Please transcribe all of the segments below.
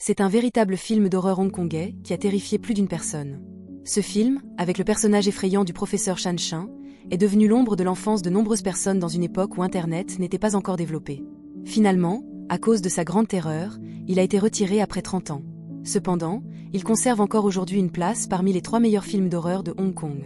C'est un véritable film d'horreur hongkongais qui a terrifié plus d'une personne. Ce film, avec le personnage effrayant du professeur Shan Shin, est devenu l'ombre de l'enfance de nombreuses personnes dans une époque où Internet n'était pas encore développé. Finalement, à cause de sa grande terreur, il a été retiré après 30 ans. Cependant, il conserve encore aujourd'hui une place parmi les 3 meilleurs films d'horreur de Hong Kong.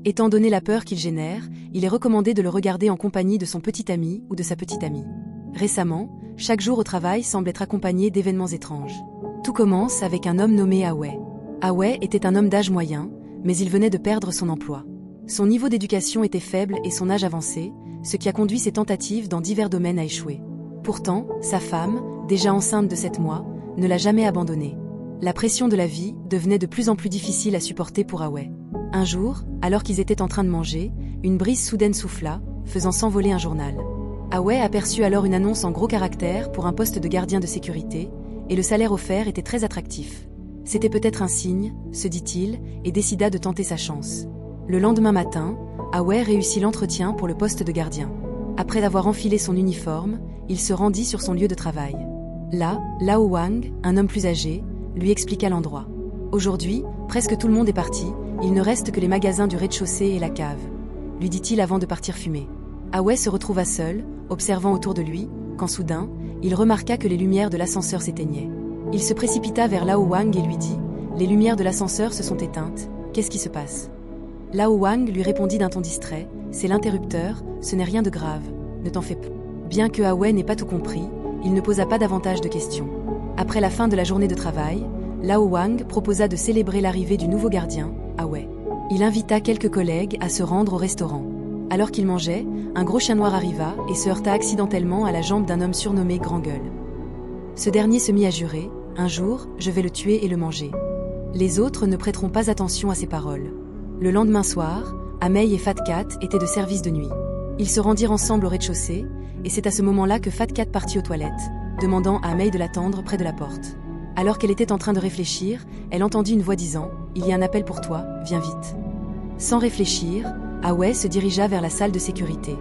Étant donné la peur qu'il génère, il est recommandé de le regarder en compagnie de son petit ami ou de sa petite amie. Récemment, chaque jour au travail semble être accompagné d'événements étranges. Tout commence avec un homme nommé Awei. Awei était un homme d'âge moyen, mais il venait de perdre son emploi. Son niveau d'éducation était faible et son âge avancé, ce qui a conduit ses tentatives dans divers domaines à échouer. Pourtant, sa femme, déjà enceinte de 7 mois, ne l'a jamais abandonné. La pression de la vie devenait de plus en plus difficile à supporter pour Awei. Un jour, alors qu'ils étaient en train de manger, une brise soudaine souffla, faisant s'envoler un journal. Awei aperçut alors une annonce en gros caractères pour un poste de gardien de sécurité, et le salaire offert était très attractif. C'était peut-être un signe, se dit-il, et décida de tenter sa chance. Le lendemain matin, Awei réussit l'entretien pour le poste de gardien. Après avoir enfilé son uniforme, il se rendit sur son lieu de travail. Là, Lao Wang, un homme plus âgé, lui expliqua l'endroit. Aujourd'hui, presque tout le monde est parti, il ne reste que les magasins du rez-de-chaussée et la cave, lui dit-il avant de partir fumer. Awei se retrouva seul, observant autour de lui, quand soudain, il remarqua que les lumières de l'ascenseur s'éteignaient. Il se précipita vers Lao Wang et lui dit « Les lumières de l'ascenseur se sont éteintes, qu'est-ce qui se passe ?» Lao Wang lui répondit d'un ton distrait « C'est l'interrupteur, ce n'est rien de grave, ne t'en fais pas. » Bien que Awei n'ait pas tout compris, il ne posa pas davantage de questions. Après la fin de la journée de travail, Lao Wang proposa de célébrer l'arrivée du nouveau gardien, Awei. Il invita quelques collègues à se rendre au restaurant. Alors qu'il mangeait, un gros chien noir arriva et se heurta accidentellement à la jambe d'un homme surnommé Grand Gueule. Ce dernier se mit à jurer « Un jour, je vais le tuer et le manger. » Les autres ne prêteront pas attention à ces paroles. Le lendemain soir, Amei et Fat Cat étaient de service de nuit. Ils se rendirent ensemble au rez-de-chaussée, et c'est à ce moment-là que Fat Cat partit aux toilettes, demandant à Amei de l'attendre près de la porte. Alors qu'elle était en train de réfléchir, elle entendit une voix disant « Il y a un appel pour toi, viens vite. » Sans réfléchir, Awei se dirigea vers la salle de sécurité.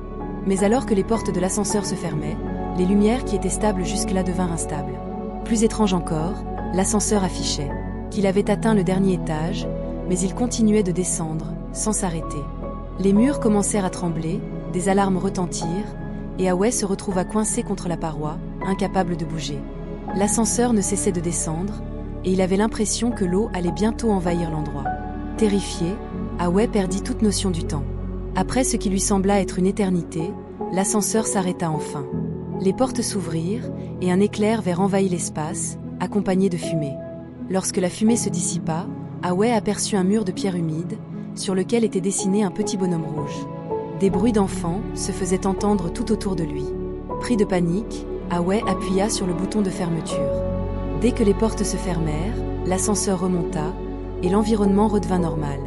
Mais alors que les portes de l'ascenseur se fermaient, les lumières qui étaient stables jusque-là devinrent instables. Plus étrange encore, l'ascenseur affichait qu'il avait atteint le dernier étage, mais il continuait de descendre, sans s'arrêter. Les murs commencèrent à trembler, des alarmes retentirent, et Awei se retrouva coincé contre la paroi, incapable de bouger. L'ascenseur ne cessait de descendre, et il avait l'impression que l'eau allait bientôt envahir l'endroit. Terrifié, Awei perdit toute notion du temps. Après ce qui lui sembla être une éternité, l'ascenseur s'arrêta enfin. Les portes s'ouvrirent, et un éclair vert envahit l'espace, accompagné de fumée. Lorsque la fumée se dissipa, Awei aperçut un mur de pierre humide, sur lequel était dessiné un petit bonhomme rouge. Des bruits d'enfants se faisaient entendre tout autour de lui. Pris de panique, Awei appuya sur le bouton de fermeture. Dès que les portes se fermèrent, l'ascenseur remonta, et l'environnement redevint normal.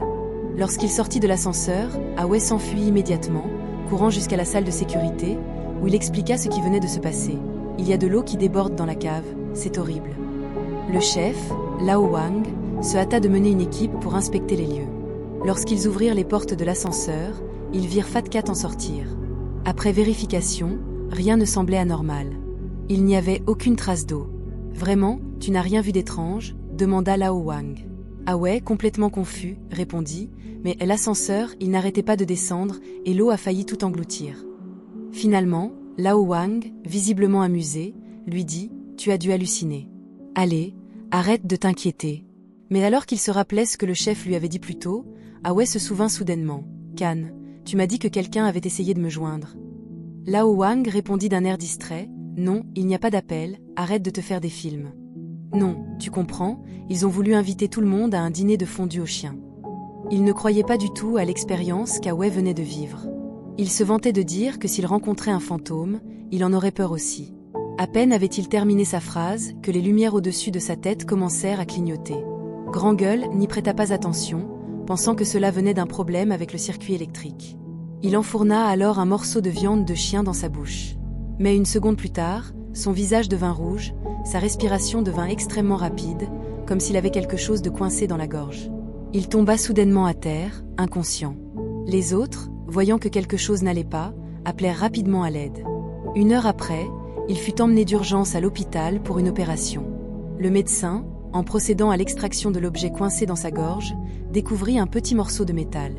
Lorsqu'il sortit de l'ascenseur, Awei s'enfuit immédiatement, courant jusqu'à la salle de sécurité, où il expliqua ce qui venait de se passer. « Il y a de l'eau qui déborde dans la cave, c'est horrible. » Le chef, Lao Wang, se hâta de mener une équipe pour inspecter les lieux. Lorsqu'ils ouvrirent les portes de l'ascenseur, ils virent Fat Cat en sortir. Après vérification, rien ne semblait anormal. Il n'y avait aucune trace d'eau. « Vraiment, tu n'as rien vu d'étrange ?» demanda Lao Wang. Awei, complètement confus, répondit « Mais l'ascenseur, il n'arrêtait pas de descendre et l'eau a failli tout engloutir. » Finalement, Lao Wang, visiblement amusé, lui dit « Tu as dû halluciner. Allez, arrête de t'inquiéter. » Mais alors qu'il se rappelait ce que le chef lui avait dit plus tôt, Awei se souvint soudainement « Can, tu m'as dit que quelqu'un avait essayé de me joindre. » Lao Wang répondit d'un air distrait « Non, il n'y a pas d'appel, arrête de te faire des films. » Non, tu comprends, ils ont voulu inviter tout le monde à un dîner de fondue aux chiens. Il ne croyait pas du tout à l'expérience qu'Awei venait de vivre. Il se vantait de dire que s'il rencontrait un fantôme, il en aurait peur aussi. À peine avait-il terminé sa phrase que les lumières au-dessus de sa tête commencèrent à clignoter. Grand Gueule n'y prêta pas attention, pensant que cela venait d'un problème avec le circuit électrique. Il enfourna alors un morceau de viande de chien dans sa bouche. Mais une seconde plus tard, son visage devint rouge, sa respiration devint extrêmement rapide, comme s'il avait quelque chose de coincé dans la gorge. Il tomba soudainement à terre, inconscient. Les autres, voyant que quelque chose n'allait pas, appelèrent rapidement à l'aide. 1 heure après, il fut emmené d'urgence à l'hôpital pour une opération. Le médecin, en procédant à l'extraction de l'objet coincé dans sa gorge, découvrit un petit morceau de métal.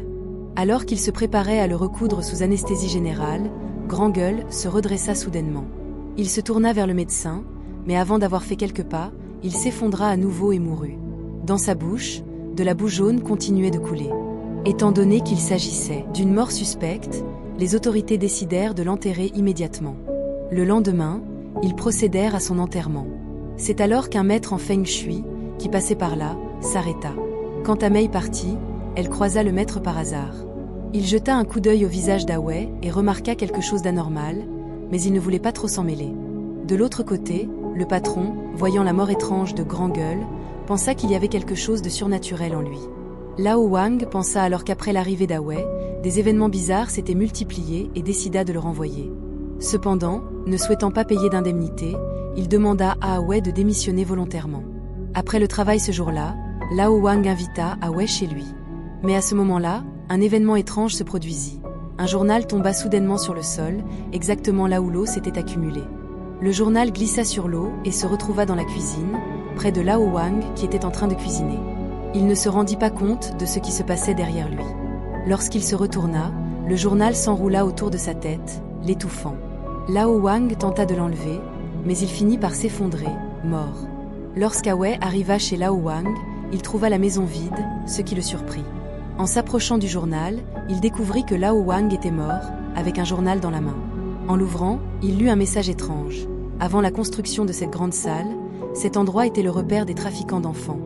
Alors qu'il se préparait à le recoudre sous anesthésie générale, Grandgueule se redressa soudainement. Il se tourna vers le médecin, mais avant d'avoir fait quelques pas, il s'effondra à nouveau et mourut. Dans sa bouche, de la boue jaune continuait de couler. Étant donné qu'il s'agissait d'une mort suspecte, les autorités décidèrent de l'enterrer immédiatement. Le lendemain, ils procédèrent à son enterrement. C'est alors qu'un maître en feng shui, qui passait par là, s'arrêta. Quand Amei partit, elle croisa le maître par hasard. Il jeta un coup d'œil au visage d'Awei et remarqua quelque chose d'anormal, mais il ne voulait pas trop s'en mêler. De l'autre côté, le patron, voyant la mort étrange de Grandgueule, pensa qu'il y avait quelque chose de surnaturel en lui. Lao Wang pensa alors qu'après l'arrivée d'Awei, des événements bizarres s'étaient multipliés et décida de le renvoyer. Cependant, ne souhaitant pas payer d'indemnité, il demanda à Awei de démissionner volontairement. Après le travail ce jour-là, Lao Wang invita Awei chez lui. Mais à ce moment-là, un événement étrange se produisit. Un journal tomba soudainement sur le sol, exactement là où l'eau s'était accumulée. Le journal glissa sur l'eau et se retrouva dans la cuisine, près de Lao Wang qui était en train de cuisiner. Il ne se rendit pas compte de ce qui se passait derrière lui. Lorsqu'il se retourna, le journal s'enroula autour de sa tête, l'étouffant. Lao Wang tenta de l'enlever, mais il finit par s'effondrer, mort. Lorsqu'Awei arriva chez Lao Wang, il trouva la maison vide, ce qui le surprit. En s'approchant du journal, il découvrit que Lao Wang était mort, avec un journal dans la main. En l'ouvrant, il lut un message étrange. Avant la construction de cette grande salle, cet endroit était le repère des trafiquants d'enfants.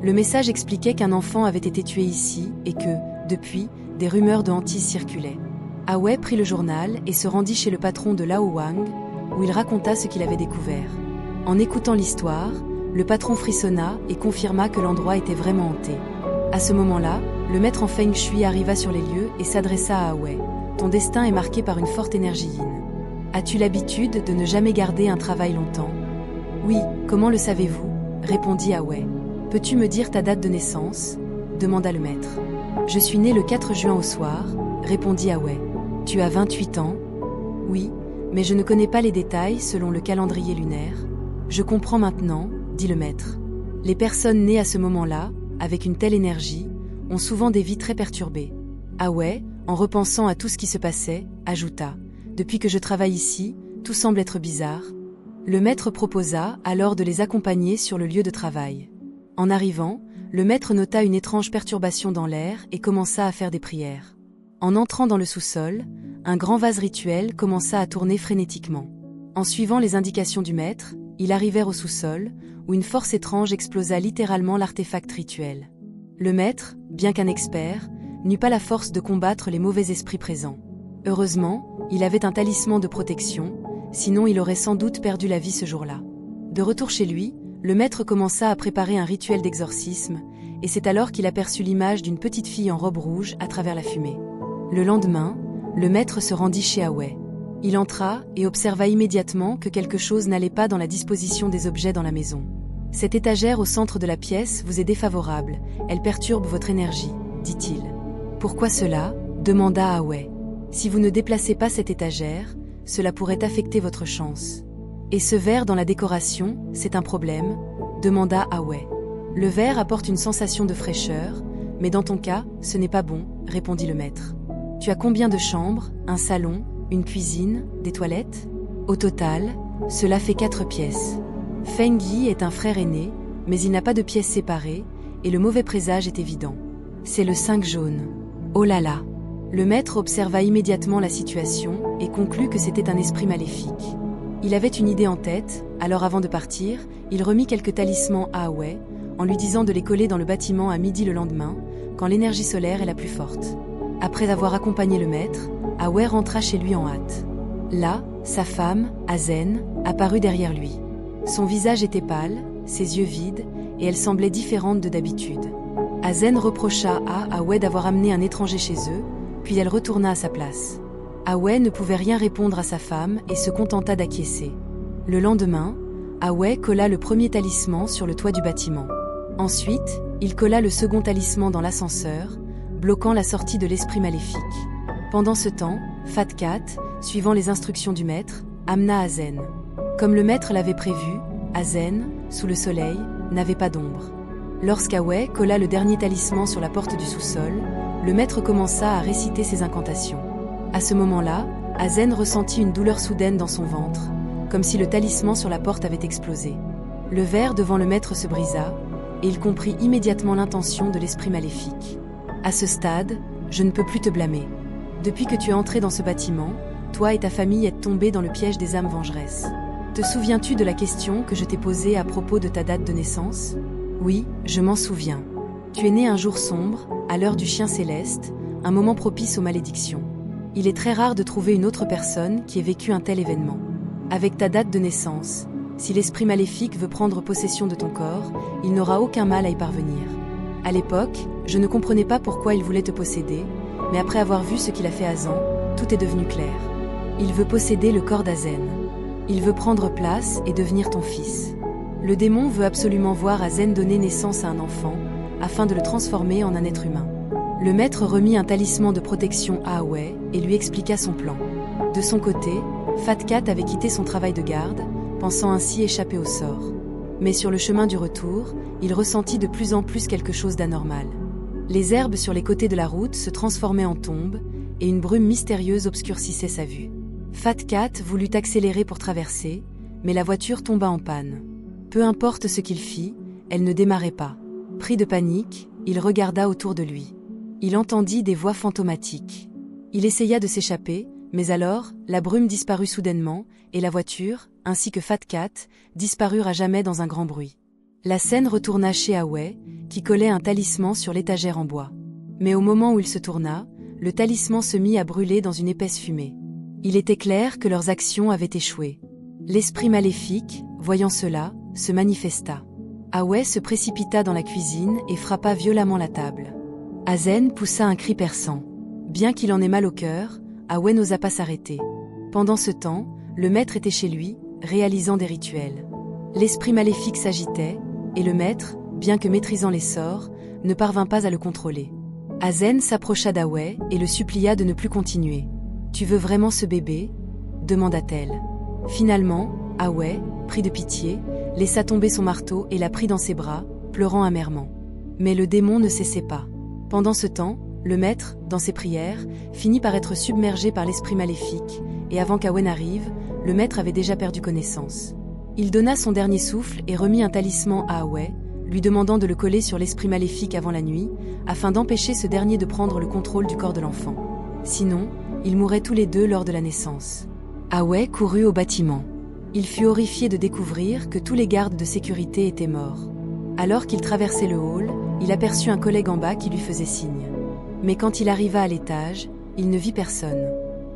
Le message expliquait qu'un enfant avait été tué ici et que, depuis, des rumeurs de hantise circulaient. Awei prit le journal et se rendit chez le patron de Lao Wang, où il raconta ce qu'il avait découvert. En écoutant l'histoire, le patron frissonna et confirma que l'endroit était vraiment hanté. À ce moment-là, le maître en feng shui arriva sur les lieux et s'adressa à Awei. « Ton destin est marqué par une forte énergie yin. As-tu l'habitude de ne jamais garder un travail longtemps ?»« Oui, comment le savez-vous » répondit Awei. « Peux-tu me dire ta date de naissance » demanda le maître. « Je suis né le 4 juin au soir » répondit Awei. « Tu as 28 ans ?»« Oui, mais je ne connais pas les détails selon le calendrier lunaire. »« Je comprends maintenant » dit le maître. « Les personnes nées à ce moment-là, avec une telle énergie, ont souvent des vies très perturbées. » Awei, en repensant à tout ce qui se passait, ajouta « Depuis que je travaille ici, tout semble être bizarre. » Le maître proposa alors de les accompagner sur le lieu de travail. En arrivant, le maître nota une étrange perturbation dans l'air et commença à faire des prières. En entrant dans le sous-sol, un grand vase rituel commença à tourner frénétiquement. En suivant les indications du maître, ils arrivèrent au sous-sol, où une force étrange explosa littéralement l'artefact rituel. Le maître, bien qu'un expert, n'eut pas la force de combattre les mauvais esprits présents. Heureusement, il avait un talisman de protection, sinon il aurait sans doute perdu la vie ce jour-là. De retour chez lui, le maître commença à préparer un rituel d'exorcisme, et c'est alors qu'il aperçut l'image d'une petite fille en robe rouge à travers la fumée. Le lendemain, le maître se rendit chez Awei. Il entra et observa immédiatement que quelque chose n'allait pas dans la disposition des objets dans la maison. « Cette étagère au centre de la pièce vous est défavorable, elle perturbe votre énergie, dit-il. « Pourquoi cela ?» demanda Awei. « Si vous ne déplacez pas cette étagère, cela pourrait affecter votre chance. »« Et ce verre dans la décoration, c'est un problème ?» demanda Awei. « Le verre apporte une sensation de fraîcheur, mais dans ton cas, ce n'est pas bon, » répondit le maître. « Tu as combien de chambres, un salon, une cuisine, des toilettes ? Au total, cela fait 4 pièces. Feng Yi est un frère aîné, mais il n'a pas de pièces séparées, et le mauvais présage est évident. C'est le 5 jaune. Oh là là !» Le maître observa immédiatement la situation et conclut que c'était un esprit maléfique. Il avait une idée en tête, alors avant de partir, il remit quelques talismans à Awei, en lui disant de les coller dans le bâtiment à midi le lendemain, quand l'énergie solaire est la plus forte. Après avoir accompagné le maître, Awei rentra chez lui en hâte. Là, sa femme, Azen, apparut derrière lui. Son visage était pâle, ses yeux vides, et elle semblait différente de d'habitude. Azen reprocha à Awei d'avoir amené un étranger chez eux, puis elle retourna à sa place. Awei ne pouvait rien répondre à sa femme et se contenta d'acquiescer. Le lendemain, Awei colla le premier talisman sur le toit du bâtiment. Ensuite, il colla le second talisman dans l'ascenseur, bloquant la sortie de l'esprit maléfique. Pendant ce temps, Fat Cat, suivant les instructions du maître, amena Azen. Comme le maître l'avait prévu, Azen, sous le soleil, n'avait pas d'ombre. Lorsqu'Awe colla le dernier talisman sur la porte du sous-sol, le maître commença à réciter ses incantations. À ce moment-là, Azen ressentit une douleur soudaine dans son ventre, comme si le talisman sur la porte avait explosé. Le verre devant le maître se brisa, et il comprit immédiatement l'intention de l'esprit maléfique. À ce stade, je ne peux plus te blâmer. Depuis que tu es entré dans ce bâtiment, toi et ta famille êtes tombés dans le piège des âmes vengeresses. Te souviens-tu de la question que je t'ai posée à propos de ta date de naissance? Oui, je m'en souviens. Tu es né un jour sombre, à l'heure du chien céleste, un moment propice aux malédictions. Il est très rare de trouver une autre personne qui ait vécu un tel événement. Avec ta date de naissance, si l'esprit maléfique veut prendre possession de ton corps, il n'aura aucun mal à y parvenir. À l'époque, je ne comprenais pas pourquoi il voulait te posséder, mais après avoir vu ce qu'il a fait à Zan, tout est devenu clair. Il veut posséder le corps d'Azen. Il veut prendre place et devenir ton fils. Le démon veut absolument voir Azen donner naissance à un enfant, afin de le transformer en un être humain. Le maître remit un talisman de protection à Awe et lui expliqua son plan. De son côté, Fat Cat avait quitté son travail de garde, pensant ainsi échapper au sort. Mais sur le chemin du retour, il ressentit de plus en plus quelque chose d'anormal. Les herbes sur les côtés de la route se transformaient en tombes, et une brume mystérieuse obscurcissait sa vue. Fat Cat voulut accélérer pour traverser, mais la voiture tomba en panne. Peu importe ce qu'il fit, elle ne démarrait pas. Pris de panique, il regarda autour de lui. Il entendit des voix fantomatiques. Il essaya de s'échapper, mais alors, la brume disparut soudainement, et la voiture, ainsi que Fat Cat, disparurent à jamais dans un grand bruit. La scène retourna chez Awe, qui collait un talisman sur l'étagère en bois. Mais au moment où il se tourna, le talisman se mit à brûler dans une épaisse fumée. Il était clair que leurs actions avaient échoué. L'esprit maléfique, voyant cela, se manifesta. Awe se précipita dans la cuisine et frappa violemment la table. Azen poussa un cri perçant. Bien qu'il en ait mal au cœur, Awe n'osa pas s'arrêter. Pendant ce temps, le maître était chez lui, réalisant des rituels. L'esprit maléfique s'agitait, et le maître, bien que maîtrisant les sorts, ne parvint pas à le contrôler. Azen s'approcha d'Awe et le supplia de ne plus continuer. « Tu veux vraiment ce bébé ?» demanda-t-elle. Finalement, Awe, pris de pitié, laissa tomber son marteau et la prit dans ses bras, pleurant amèrement. Mais le démon ne cessait pas. Pendant ce temps, le maître, dans ses prières, finit par être submergé par l'esprit maléfique, et avant qu'Awe n'arrive, le maître avait déjà perdu connaissance. Il donna son dernier souffle et remit un talisman à Awe, lui demandant de le coller sur l'esprit maléfique avant la nuit, afin d'empêcher ce dernier de prendre le contrôle du corps de l'enfant. Sinon, ils mourraient tous les deux lors de la naissance. Awe courut au bâtiment. Il fut horrifié de découvrir que tous les gardes de sécurité étaient morts. Alors qu'il traversait le hall, il aperçut un collègue en bas qui lui faisait signe. Mais quand il arriva à l'étage, il ne vit personne.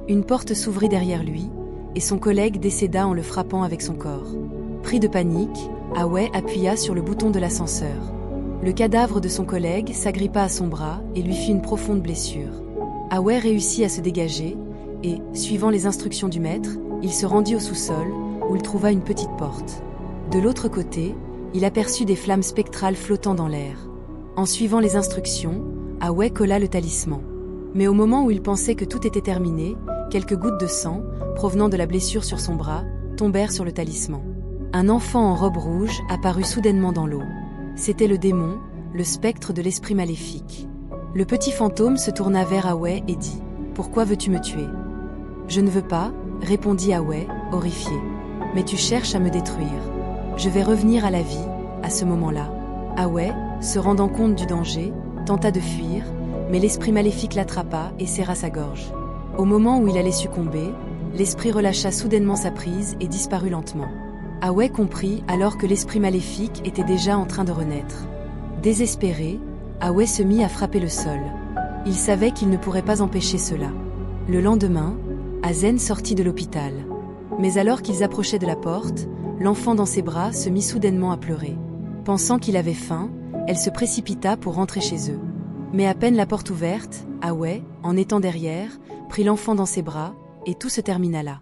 Une porte s'ouvrit derrière lui, et son collègue décéda en le frappant avec son corps. Pris de panique, Awe appuya sur le bouton de l'ascenseur. Le cadavre de son collègue s'agrippa à son bras et lui fit une profonde blessure. Awe réussit à se dégager, et, suivant les instructions du maître, il se rendit au sous-sol, où il trouva une petite porte. De l'autre côté, il aperçut des flammes spectrales flottant dans l'air. En suivant les instructions, Awe colla le talisman. Mais au moment où il pensait que tout était terminé, quelques gouttes de sang, provenant de la blessure sur son bras, tombèrent sur le talisman. Un enfant en robe rouge apparut soudainement dans l'eau. C'était le démon, le spectre de l'esprit maléfique. Le petit fantôme se tourna vers Awe et dit « Pourquoi veux-tu me tuer ?»« Je ne veux pas, » répondit Awe, horrifié. « Mais tu cherches à me détruire. Je vais revenir à la vie, à ce moment-là. » Awe, se rendant compte du danger, tenta de fuir, mais l'esprit maléfique l'attrapa et serra sa gorge. Au moment où il allait succomber, l'esprit relâcha soudainement sa prise et disparut lentement. Awe comprit alors que l'esprit maléfique était déjà en train de renaître. Désespéré, Awe se mit à frapper le sol. Il savait qu'il ne pourrait pas empêcher cela. Le lendemain, Azen sortit de l'hôpital. Mais alors qu'ils approchaient de la porte, l'enfant dans ses bras se mit soudainement à pleurer. Pensant qu'il avait faim, elle se précipita pour rentrer chez eux. Mais à peine la porte ouverte, Awe, en étant derrière, prit l'enfant dans ses bras, et tout se termina là.